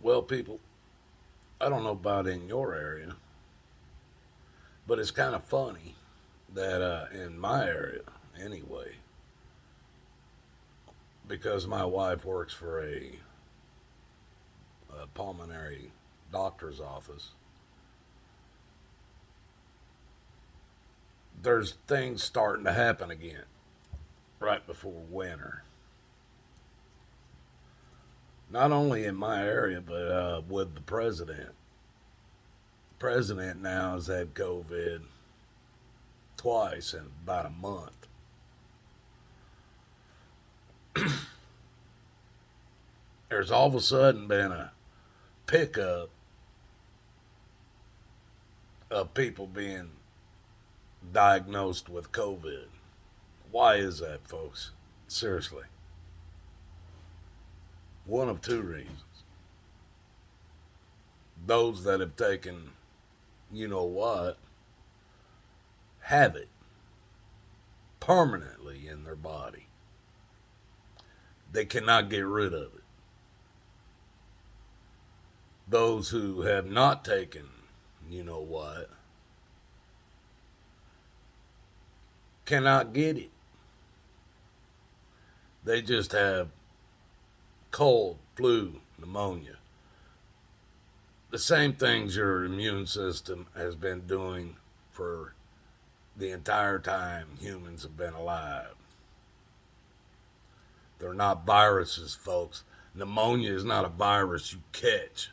Well, people, I don't know about in your area, but it's kind of funny that in my area, anyway, because my wife works for a pulmonary doctor's office, there's things starting to happen again right before winter. Not only in my area, but with the president. The president now has had COVID twice in about a month. There's all of a sudden been a pickup of people being diagnosed with COVID. Why is that, folks? Seriously. One of two reasons. Those that have taken, you know what, have it permanently in their body. They cannot get rid of it. Those who have not taken, you know what, cannot get it. They just have cold, flu, pneumonia. The same things your immune system has been doing for the entire time humans have been alive. They're not viruses, folks. Pneumonia is not a virus you catch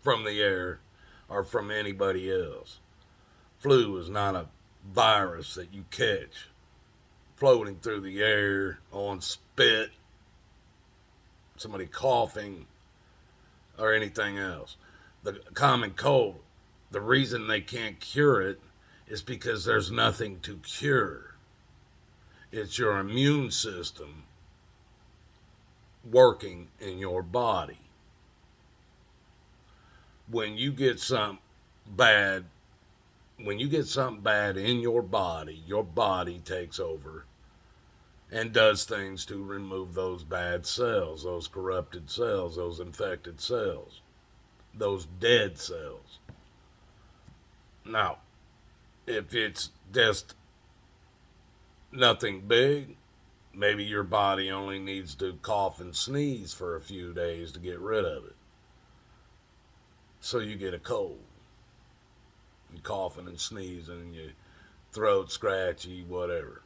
from the air or from anybody else. Flu is not a virus that you catch floating through the air on spit, somebody coughing, or anything else. The common cold, the reason they can't cure it is because there's nothing to cure. It's your immune system working in your body. When you get something bad, when you get something bad in your body takes over and does things to remove those bad cells, those corrupted cells, those infected cells, those dead cells. Now, if it's just nothing big, maybe your body only needs to cough and sneeze for a few days to get rid of it. So you get a cold. You coughing and sneezing, and your throat scratchy, whatever.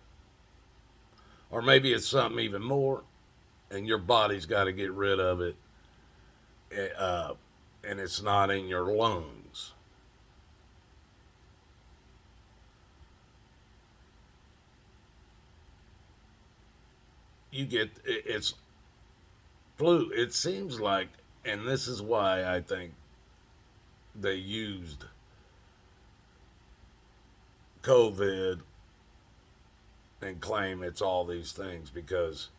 Or maybe it's something even more, and your body's got to get rid of it, and it's not in your lungs. You get it's flu. It seems like, and this is why I think they used COVID and claim it's all these things because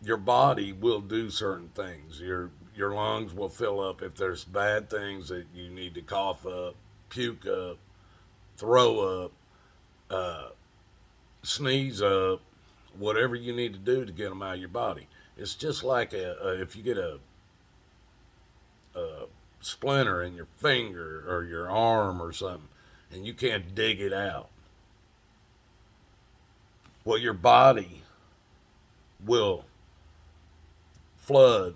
your body will do certain things. Your lungs will fill up if there's bad things that you need to cough up, puke up, throw up, uh, sneeze up, whatever you need to do to get them out of your body. It's just like if you get a splinter in your finger or your arm or something, and you can't dig it out. Well, your body will flood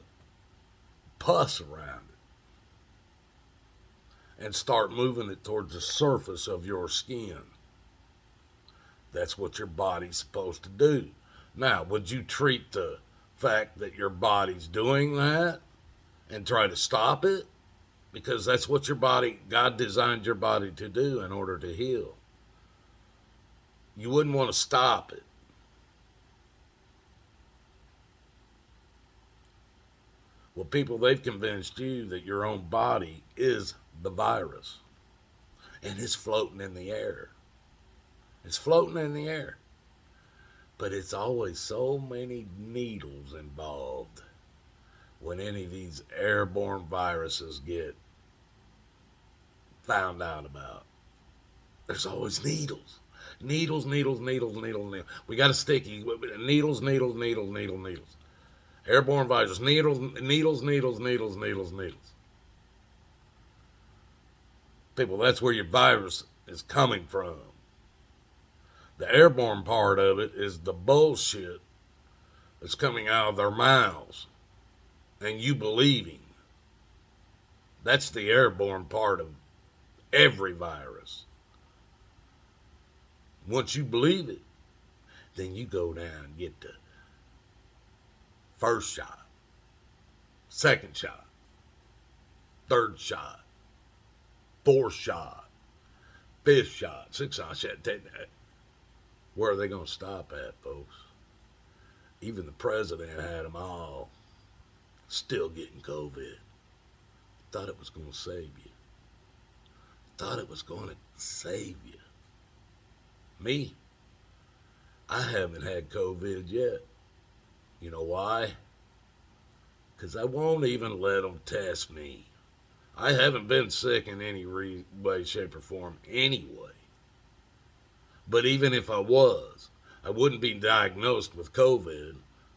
pus around it and start moving it towards the surface of your skin. That's what your body's supposed to do. Now, would you treat the fact that your body's doing that and try to stop it? Because that's what your body, God designed your body to do in order to heal. You wouldn't want to stop it. Well, people, they've convinced you that your own body is the virus and it's floating in the air. It's floating in the air. But it's always so many needles involved when any of these airborne viruses get found out about. There's always needles. Needles, needles, needles, needles, needles. We got a sticky. Needles, needles, needles, needles, needles. Airborne virus, needles, needles, needles, needles, needles, needles. People, that's where your virus is coming from. The airborne part of it is the bullshit that's coming out of their mouths and you believing. That's the airborne part of every virus. Once you believe it, then you go down and get the first shot, second shot, third shot, fourth shot, fifth shot, sixth shot. Where are they going to stop at, folks? Even the president had them all still getting COVID. Thought it was going to save you. Thought it was going to save you. Me, I haven't had COVID yet. You know why? Because I won't even let them test me. I haven't been sick in any way, shape, or form anyway. But even if I was, I wouldn't be diagnosed with COVID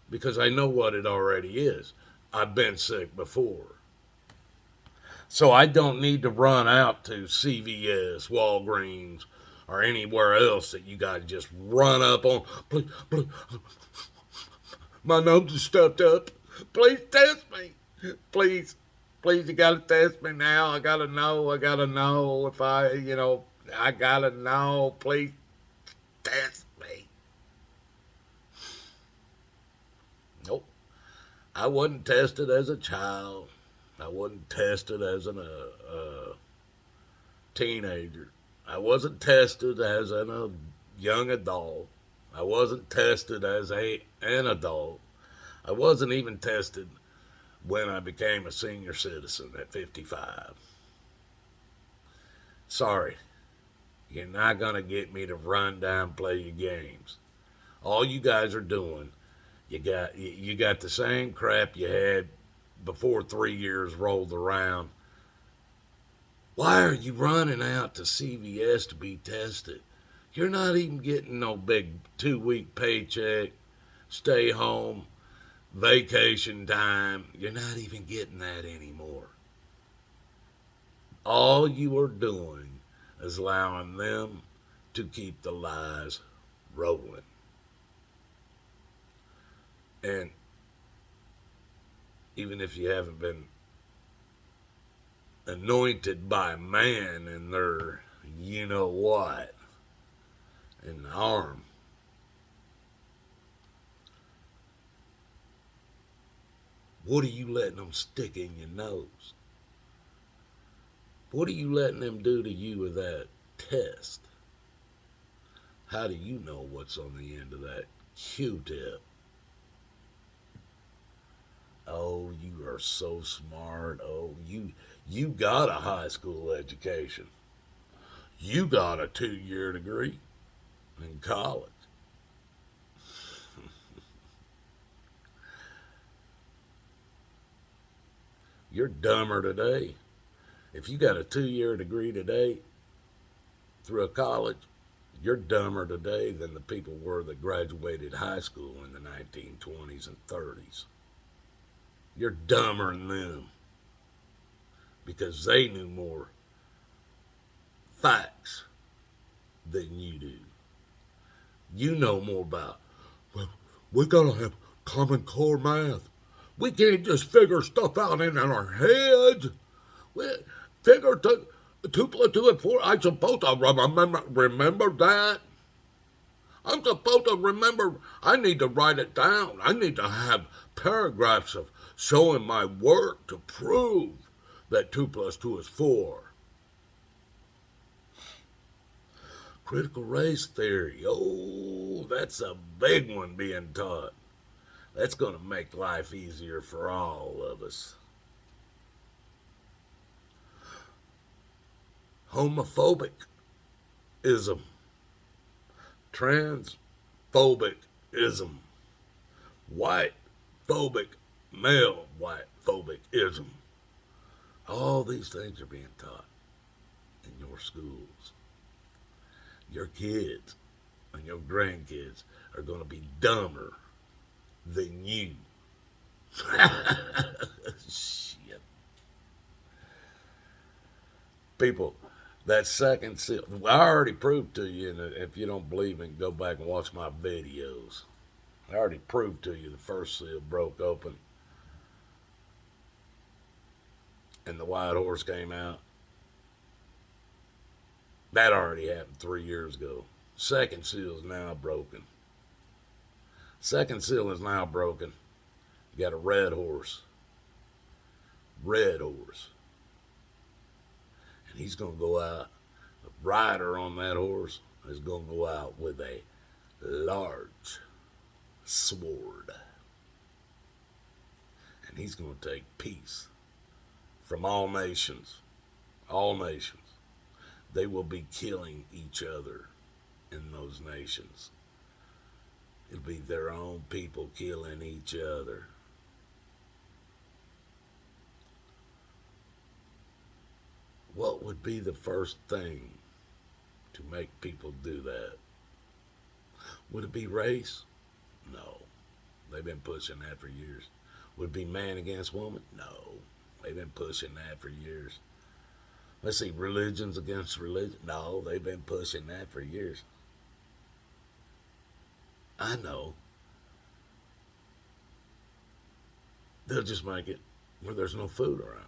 because I know what it already is. I've been sick before. So I don't need to run out to CVS, Walgreens, or anywhere else that you got to just run up on. Please, please, my nose is stuffed up. Please test me. Please, please, you got to test me now. I got to know if I got to know. Please test me. Nope. I wasn't tested as a child. I wasn't tested as a teenager. I wasn't tested as a young adult. I wasn't tested as an adult. I wasn't even tested when I became a senior citizen at 55. Sorry. You're not going to get me to run down and play your games. All you guys are doing, you got the same crap you had before 3 years rolled around. Why are you running out to CVS to be tested? You're not even getting no big 2-week paycheck, stay home, vacation time. You're not even getting that anymore. All you are doing is allowing them to keep the lies rolling. And even if you haven't been anointed by man in their you know what in the arm, what are you letting them stick in your nose? What are you letting them do to you with that test? How do you know what's on the end of that Q-tip? Oh, you are so smart. Oh, you got a high school education. You got a 2-year degree in college. You're dumber today. If you got a 2-year degree today through a college, you're dumber today than the people were that graduated high school in the 1920s and 30s. You're dumber than them because they knew more facts than you do. You know more about, well, we gotta have Common Core math. We can't just figure stuff out in our heads. We figure 2 plus 2 and 4. I'm supposed to remember that. I'm supposed to remember. I need to write it down. I need to have paragraphs of showing my work to prove that 2 plus 2 is 4. Critical race theory. Oh, that's a big one being taught. That's going to make life easier for all of us. Homophobic-ism. Transphobic-ism. White-phobic, male white-phobic-ism. All these things are being taught in your schools. Your kids and your grandkids are going to be dumber than you. Shit. People, that second seal, I already proved to you, and if you don't believe me, go back and watch my videos. I already proved to you the first seal broke open and the white horse came out. That already happened 3 years ago. Second seal is now broken. Second seal is now broken. You got a red horse. Red horse. And he's going to go out. The rider on that horse is going to go out with a large sword. And he's going to take peace from all nations. All nations. They will be killing each other in those nations. It'll be their own people killing each other. What would be the first thing to make people do that? Would it be race? No. They've been pushing that for years. Would it be man against woman? No. They've been pushing that for years. Let's see, religions against religion? No, they've been pushing that for years. I know. They'll just make it where there's no food around.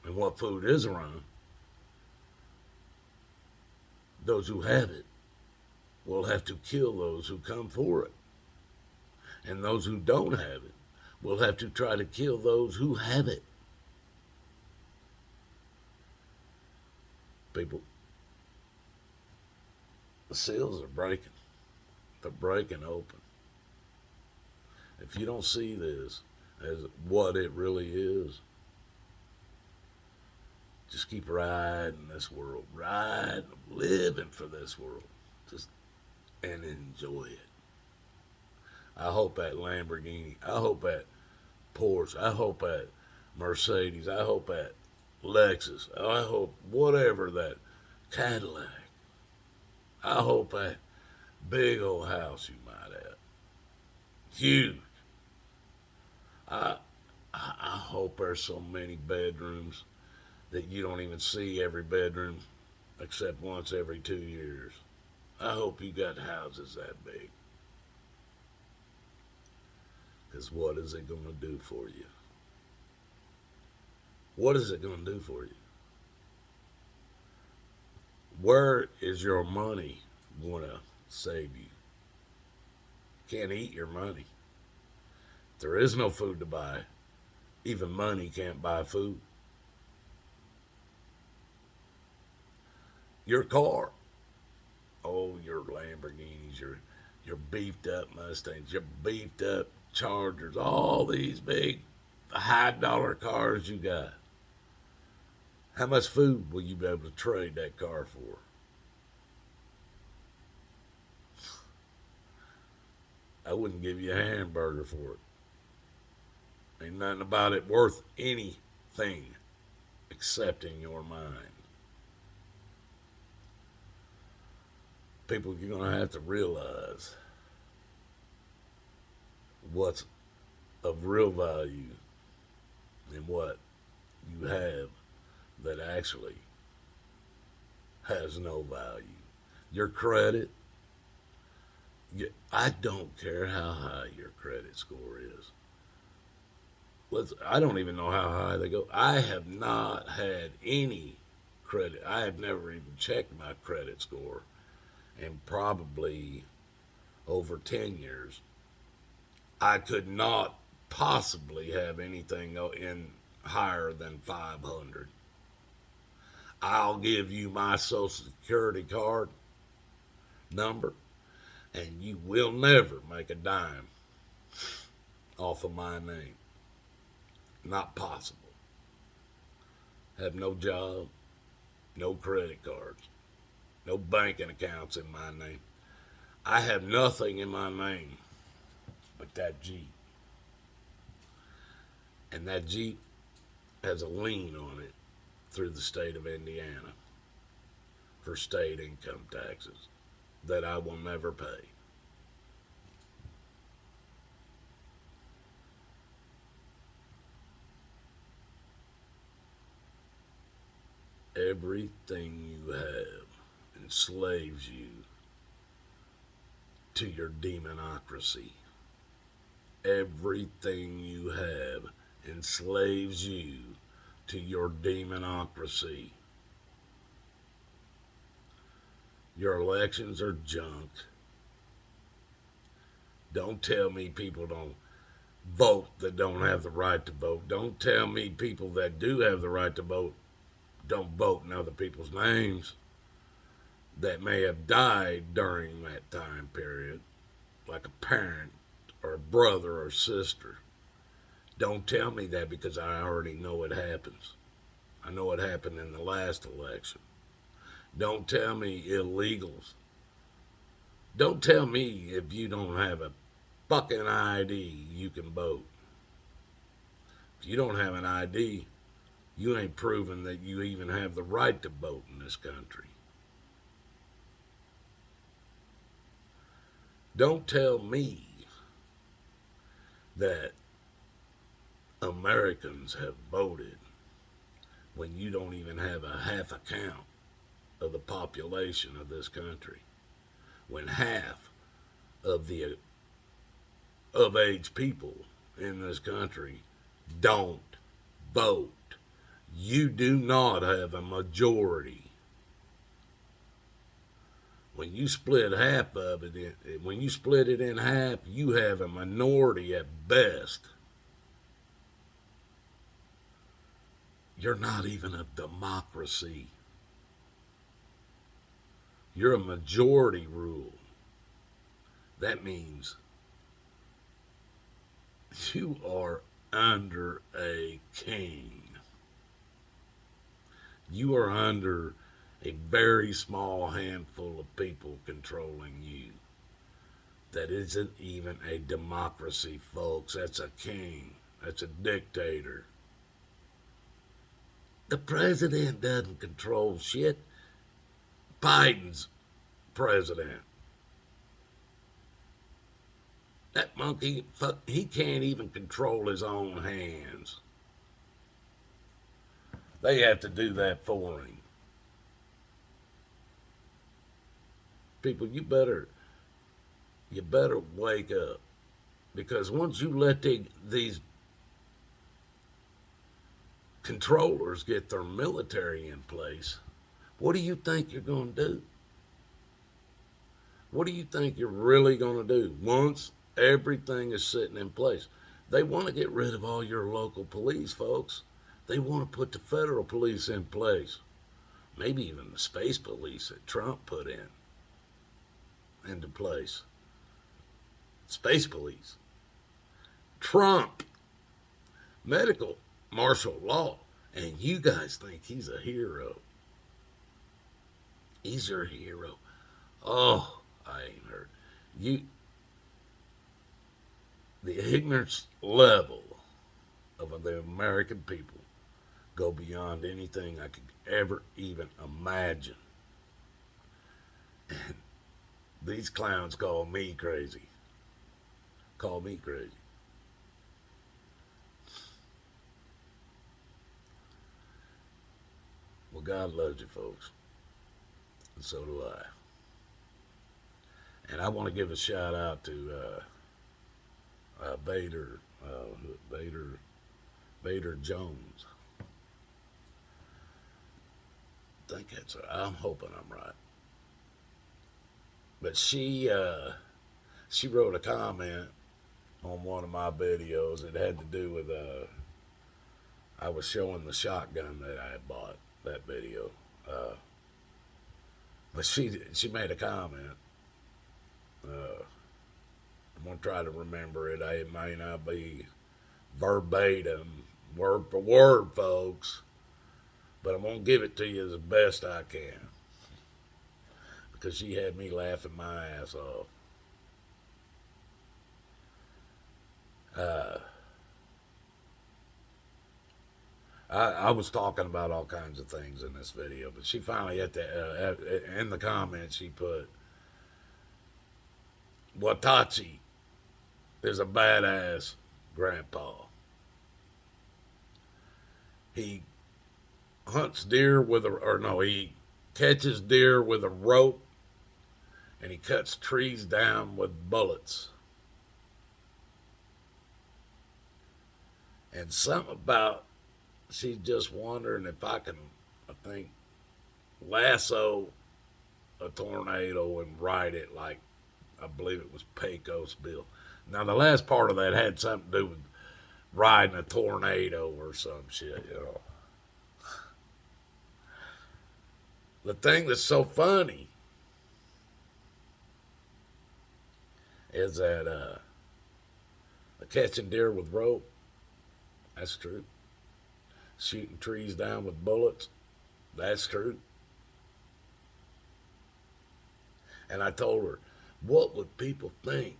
And what food is around, those who have it will have to kill those who come for it. And those who don't have it will have to try to kill those who have it. People, the seals are breaking. They're breaking open. If you don't see this as what it really is, just keep riding this world, riding, living for this world, just and enjoy it. I hope that Lamborghini, I hope that Porsche, I hope that Mercedes, I hope that Lexus, I hope whatever that Cadillac, I hope that big old house you might have, huge. I hope there's so many bedrooms that you don't even see every bedroom except once every 2 years. I hope you got houses that big. Because what is it going to do for you? What is it going to do for you? Where is your money going to save you? You can't eat your money. There is no food to buy. Even money can't buy food. Your car. Oh, your Lamborghinis, your beefed up Mustangs, your beefed up Chargers, all these big high dollar cars you got. How much food will you be able to trade that car for? I wouldn't give you a hamburger for it. Ain't nothing about it worth anything except in your mind. People, you're going to have to realize what's of real value and what you have that actually has no value. Your credit, I don't care how high your credit score is. I don't even know how high they go. I have not had any credit. I have never even checked my credit score in probably over 10 years. I could not possibly have anything in higher than 500. I'll give you my Social Security card number, and you will never make a dime off of my name. Not possible. Have no job, no credit cards, no banking accounts in my name. I have nothing in my name but that Jeep. And that Jeep has a lien on it through the state of Indiana for state income taxes that I will never pay. Everything you have enslaves you to your demonocracy. Everything you have enslaves you to your demonocracy. Your elections are junk. Don't tell me people don't vote that don't have the right to vote. Don't tell me people that do have the right to vote don't vote in other people's names that may have died during that time period, like a parent or a brother or sister. Don't tell me that, because I already know it happens. I know it happened in the last election. Don't tell me illegals. Don't tell me if you don't have a fucking ID you can vote. If you don't have an ID, you ain't proven that you even have the right to vote in this country. Don't tell me that Americans have voted when you don't even have a half a count of the population of this country. When half of the of age people in this country don't vote. You do not have a majority. When you split half of it, when you split it in half, you have a minority at best. You're not even a democracy. You're a majority rule. That means you are under a king. You are under a very small handful of people controlling you. That isn't even a democracy, folks. That's a king. That's a dictator. The president doesn't control shit. Biden's president. That monkey, he can't even control his own hands. They have to do that for him. People, you better wake up, because once you let these controllers get their military in place, what do you think you're going to do? What do you think you're really going to do once everything is sitting in place? They want to get rid of all your local police, folks. They want to put the federal police in place. Maybe even the space police that Trump put into place. Space police. Trump. Medical martial law. And you guys think he's a hero. He's your hero. Oh, I ain't heard. The ignorance level of the American people go beyond anything I could ever even imagine. And these clowns call me crazy. Call me crazy. Well, God loves you, folks. And so do I. And I want to give a shout out to Vader Jones. I think that's her. I'm hoping I'm right. But she wrote a comment on one of my videos. It had to do with I was showing the shotgun that I had bought, that video. But she made a comment. I'm going to try to remember it. It may not be verbatim, word for word, folks. But I'm going to give it to you as best I can. Because she had me laughing my ass off. I was talking about all kinds of things in this video, but she finally in the comments she put, Watachi is a badass grandpa. He hunts deer with a, or no, he catches deer with a rope, and he cuts trees down with bullets. And something about, she's just wondering if I can, I think, lasso a tornado and ride it like, I believe it was Pecos Bill. Now, the last part of that had something to do with riding a tornado or some shit, you know. The thing that's so funny is that catching deer with rope, that's true. Shooting trees down with bullets, that's true. And I told her, what would people think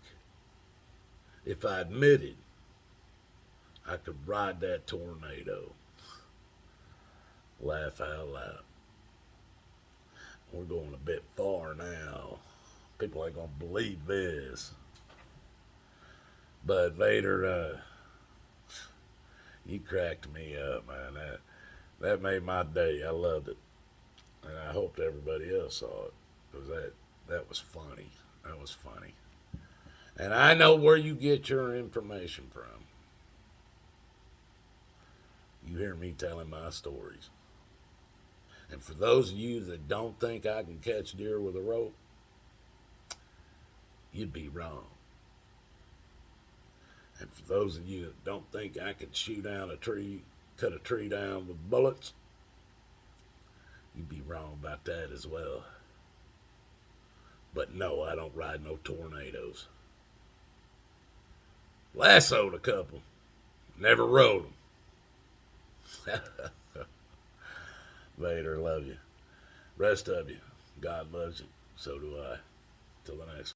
if I admitted I could ride that tornado? Laugh out loud. We're going a bit far now. People ain't gonna believe this. But Vader, you cracked me up, man. That made my day. I loved it, and I hoped everybody else saw it, because that was funny. That was funny. And I know where you get your information from. You hear me telling my stories. And for those of you that don't think I can catch deer with a rope, you'd be wrong. And for those of you that don't think I can shoot down a tree, cut a tree down with bullets, you'd be wrong about that as well. But no, I don't ride no tornadoes. Lassoed a couple, never rode them. Vader, love you. Rest of you, God loves you. So do I. Till the next one.